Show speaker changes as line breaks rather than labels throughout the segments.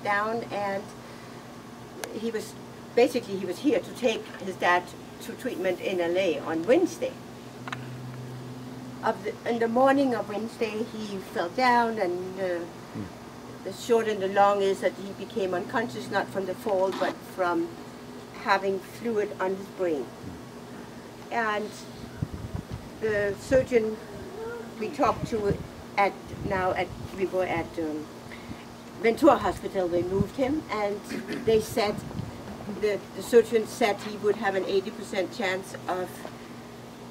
down, and he was here to take his dad to treatment in LA on Wednesday. In the morning of Wednesday, he fell down, and the short and the long is that he became unconscious, not from the fall, but from having fluid on his brain. And the surgeon we talked to we were at Ventura Hospital, they moved him, and they said, the surgeon said he would have an 80% chance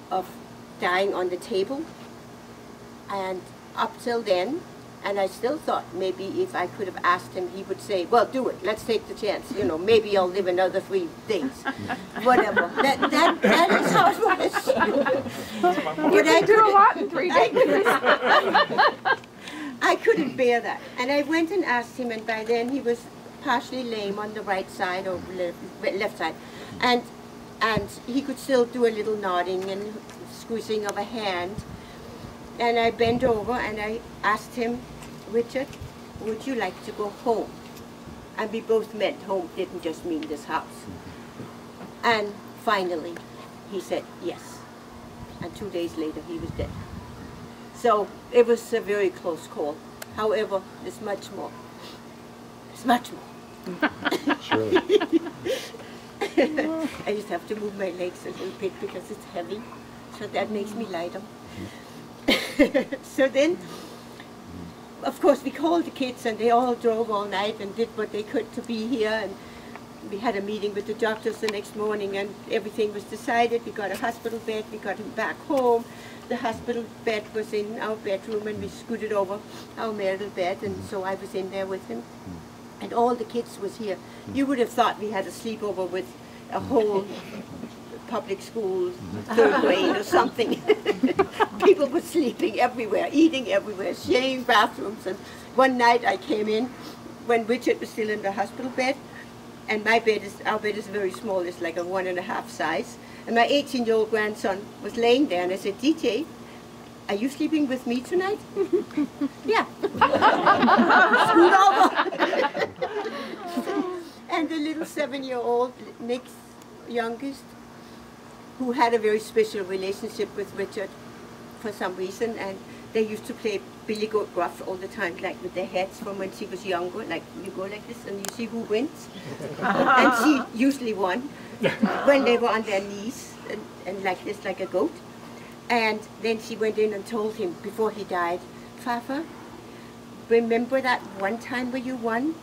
of dying on the table. And up till then, and I still thought maybe if I could have asked him, he would say, well, do it, let's take the chance, you know, maybe I'll live another 3 days, whatever. That is how it was.
But I do a lot in 3 days.
I couldn't bear that. And I went and asked him, and by then he was partially lame on the right side or left side. And he could still do a little nodding and squeezing of a hand. And I bent over and I asked him, Richard, would you like to go home? And we both meant home didn't just mean this house. And finally, he said yes. And 2 days later, he was dead. So it was a very close call. However, there's much more. There's much more.
Surely.
I just have to move my legs a little bit because it's heavy. So that makes me lighter. So then, of course, we called the kids, and they all drove all night and did what they could to be here. And we had a meeting with the doctors the next morning, and everything was decided. We got a hospital bed. We got him back home. The hospital bed was in our bedroom, and we scooted over our marital bed, and so I was in there with him. And all the kids was here. You would have thought we had a sleepover with a whole public school, 3rd grade or something. People were sleeping everywhere, eating everywhere, sharing bathrooms. And one night I came in when Richard was still in the hospital bed, and our bed is very small, it's like a 1.5 size. And my 18-year-old grandson was laying there, and I said, DJ, are you sleeping with me tonight? Yeah. Scoot over. And the little 7-year-old, Nick's youngest, who had a very special relationship with Richard for some reason, and they used to play Billy Goat Gruff all the time, like with their heads from when she was younger, like you go like this and you see who wins. And she usually won when they were on their knees and like this, like a goat. And then she went in and told him before he died, Fafa, remember that one time where you won?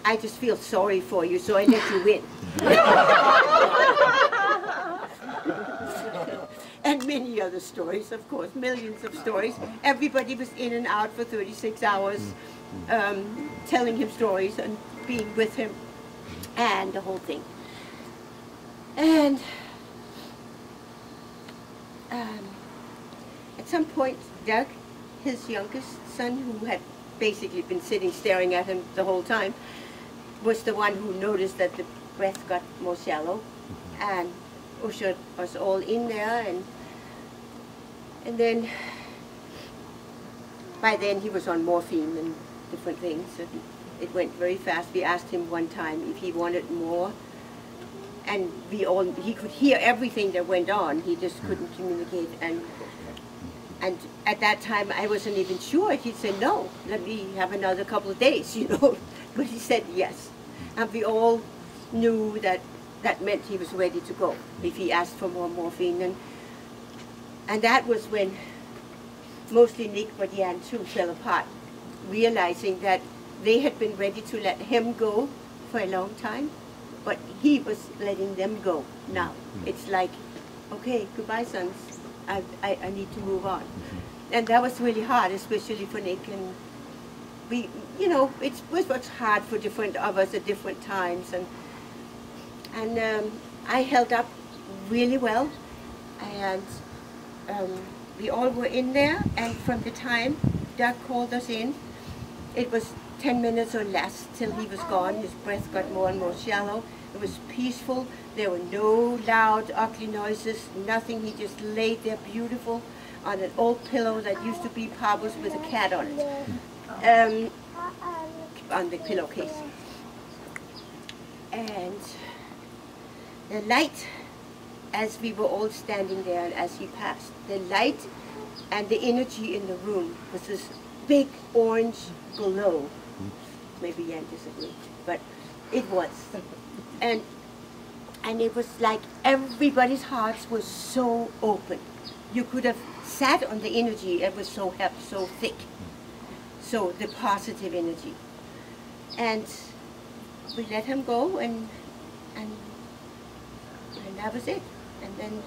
I just feel sorry for you, so I let you win. And many other stories, of course, millions of stories. Everybody was in and out for 36 hours, telling him stories and being with him, and the whole thing. And at some point, Doug, his youngest son, who had basically been sitting staring at him the whole time, was the one who noticed that the breath got more shallow, and ushered us all in there, and then by then he was on morphine and different things, and it went very fast. We asked him one time if he wanted more, and he could hear everything that went on, he just couldn't communicate, and at that time I wasn't even sure. He said, no, let me have another couple of days, you know, but he said yes, and we all knew that that meant he was ready to go if he asked for more morphine. And that was when mostly Nick, but Jan too, fell apart, realizing that they had been ready to let him go for a long time, but he was letting them go now. It's like, okay, goodbye, sons. I need to move on. And that was really hard, especially for Nick. And we, you know, it was hard for different of us at different times. And I held up really well, and we all were in there, and from the time Doug called us in, it was 10 minutes or less till he was gone. His breath got more and more shallow. It was peaceful. There were no loud, ugly noises, nothing. He just laid there beautiful on an old pillow that used to be Papa's with a cat on it. on the pillowcase. And the light, as we were all standing there and as he passed, the light and the energy in the room was this big orange glow. Maybe Jan disagreed, but it was. And it was like everybody's hearts were so open. You could have sat on the energy, it was so thick. So the positive energy. And we let him go, and that was it. And then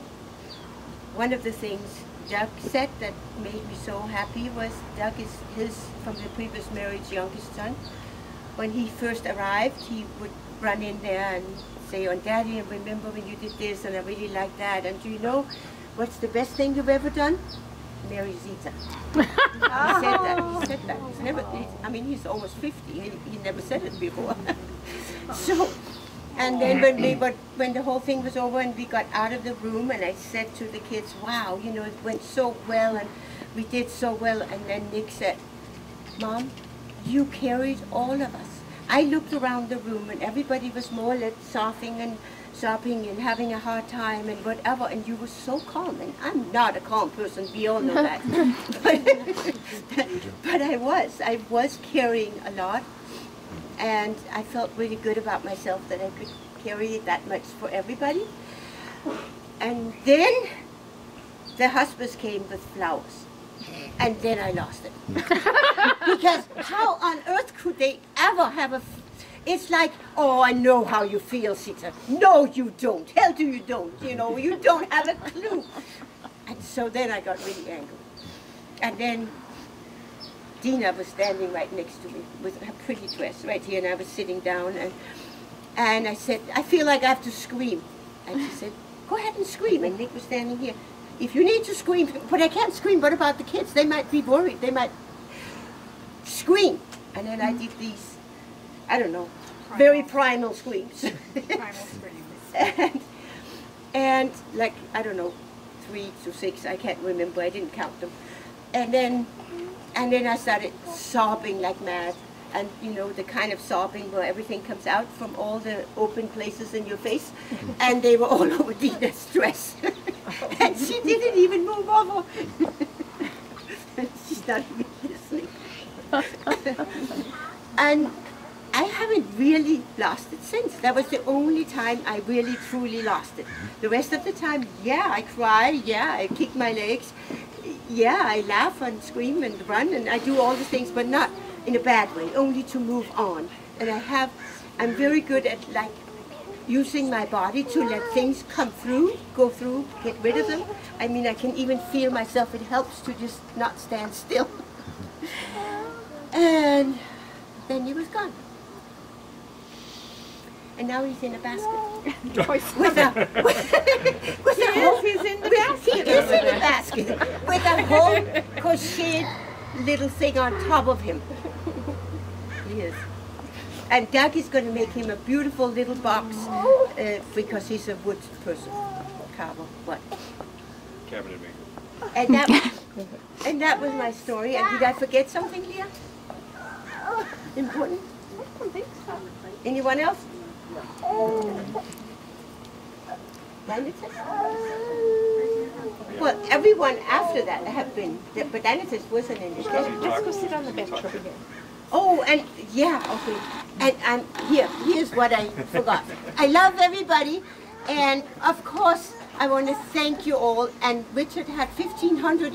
one of the things Doug said that made me so happy was Doug is his, from the previous marriage, youngest son. When he first arrived, he would run in there and say, "Oh, Daddy, and remember when you did this, and I really like that. And do you know what's the best thing you've ever done? Marry Zita." He said that. He said that. He's never. I mean, he's almost 50. He never said it before. So, and then when the whole thing was over and we got out of the room, and I said to the kids, "Wow, you know, it went so well, and we did so well." And then Nick said, "Mom, you carried all of us." I looked around the room and everybody was more or less sobbing and having a hard time and whatever, and you were so calm. And I'm not a calm person, we all know that. But I was carrying a lot, and I felt really good about myself that I could carry it that much for everybody. And then the hospice came with flowers. And then I lost it. Because how on earth could they ever have it's like, "Oh, I know how you feel, Sita." No, you don't. Hell do you don't. You know, you don't have a clue. And so then I got really angry. And then Dina was standing right next to me with her pretty dress right here, and I was sitting down, and I said, "I feel like I have to scream." And she said, "Go ahead and scream." And Nick was standing here. "If you need to scream," but I can't scream, what about the kids? They might be worried, they might scream. And then I did these, I don't know, very primal screams.
Primal screams.
and like, I don't know, 3 to 6, I can't remember, I didn't count them. And then I started sobbing like mad. And you know, the kind of sobbing where everything comes out from all the open places in your face. And they were all over Dina's dress. And she didn't even move over. She's not even listening. And I haven't really lost it since. That was the only time I really truly lost it. The rest of the time, yeah, I cry, yeah, I kick my legs, yeah, I laugh and scream and run, and I do all the things, but not in a bad way, only to move on. And I'm very good at like using my body to let things come through, go through, get rid of them. I mean, I can even feel myself. It helps to just not stand still. And then he was gone. And now he's in a basket.
He's in the basket.
He is in a basket with a whole crocheted little thing on top of him. He is. And Doug is going to make him a beautiful little box because he's a wood person. Carver, what?
Cabinet maker.
And that was my story. And did I forget something here? Important?
I don't think so.
Anyone else? Well, everyone after that have been, but Anitas wasn't in this.
Let's go sit on the bench over here.
Oh, and yeah, okay. And here's what I forgot. I love everybody, and of course, I want to thank you all. And Richard had 1,500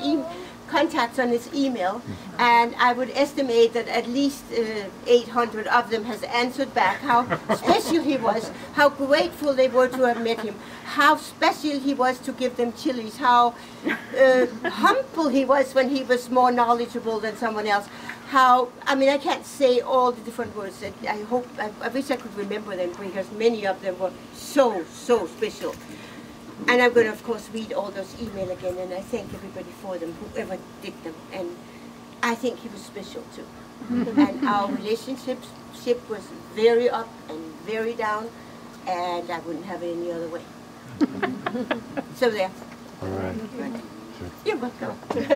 contacts on his email, and I would estimate that at least 800 of them has answered back how special he was, how grateful they were to have met him, how special he was to give them chilies, how humble he was when he was more knowledgeable than someone else. How, I mean, I can't say all the different words. I wish I could remember them because many of them were so special. And I'm going to, of course, read all those emails again, and I thank everybody for them, whoever did them. And I think he was special, too. And our relationship was very up and very down, and I wouldn't have it any other way. So there.
All right.
You're welcome.